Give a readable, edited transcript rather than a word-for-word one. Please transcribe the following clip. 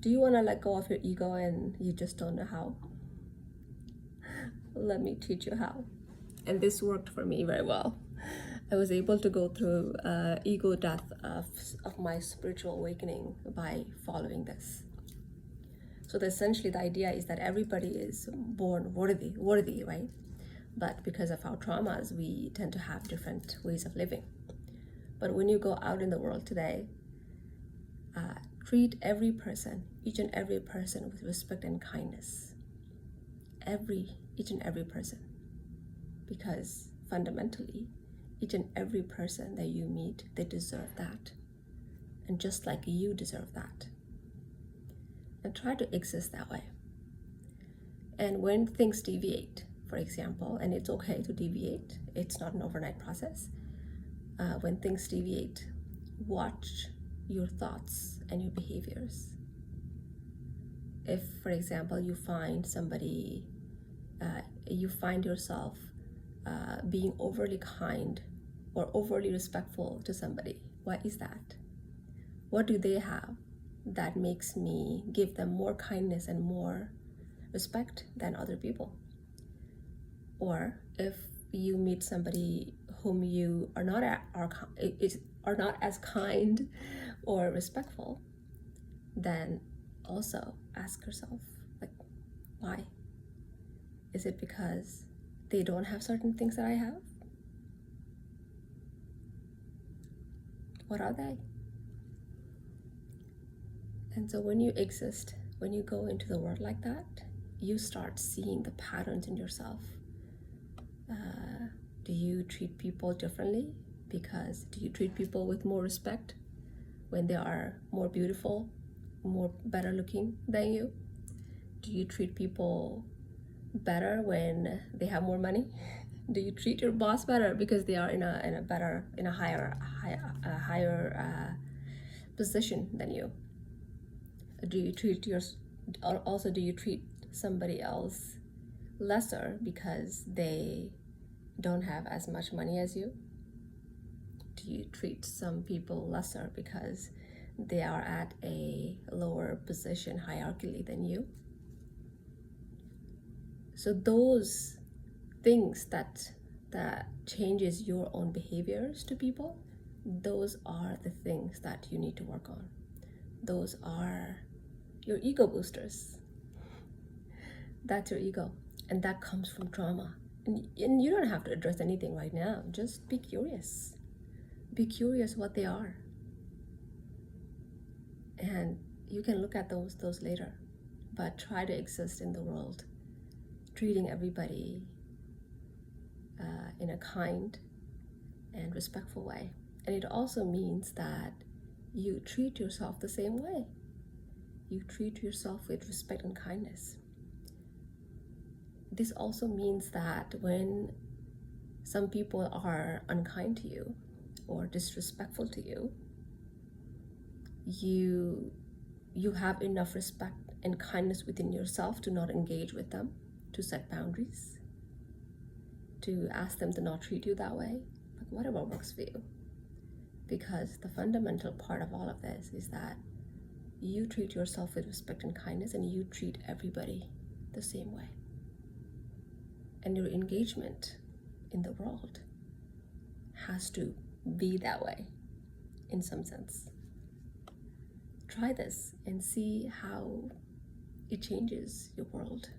Do you want to let go of your ego and you just don't know how? Let me teach you how. And this worked for me very well. I was able to go through ego death of my spiritual awakening by following this. So essentially the idea is that everybody is born worthy, right? But because of our traumas, we tend to have different ways of living. But when you go out in the world today, treat every person, each and every person, with respect and kindness. Each and every person. Because fundamentally, each and every person that you meet, they deserve that. And just like you deserve that. And try to exist that way. And when things deviate, for example, and it's okay to deviate, it's not an overnight process. When things deviate, watch your thoughts and your behaviors. If, for example, you find somebody, you find yourself being overly kind or overly respectful to somebody, why is that? What do they have that makes me give them more kindness and more respect than other people? Or if you meet somebody whom you are not as kind or respectful, then also ask yourself, like, why? Is it because they don't have certain things that I have? What are they? And so when you exist, when you go into the world like that, you start seeing the patterns in yourself. Do you treat people differently? Do you treat people with more respect when they are more beautiful, better looking than you? Do you treat people better when they have more money? Do you treat your boss better because they are in a higher position than you? Do you treat somebody else lesser because they don't have as much money as you? Do you treat some people lesser because they are at a lower position hierarchically than you? So those things that changes your own behaviors to people, those are the things that you need to work on. Those are your ego boosters. That's your ego, and that comes from trauma. And you don't have to address anything right now. Just be curious. Be curious what they are. And you can look at those later. But try to exist in the world, treating everybody in a kind and respectful way. And it also means that you treat yourself the same way. You treat yourself with respect and kindness. This also means that when some people are unkind to you or disrespectful to you, you have enough respect and kindness within yourself to not engage with them, to set boundaries, to ask them to not treat you that way, like whatever works for you. Because the fundamental part of all of this is that you treat yourself with respect and kindness, and you treat everybody the same way. And your engagement in the world has to be that way in some sense. Try this and see how it changes your world.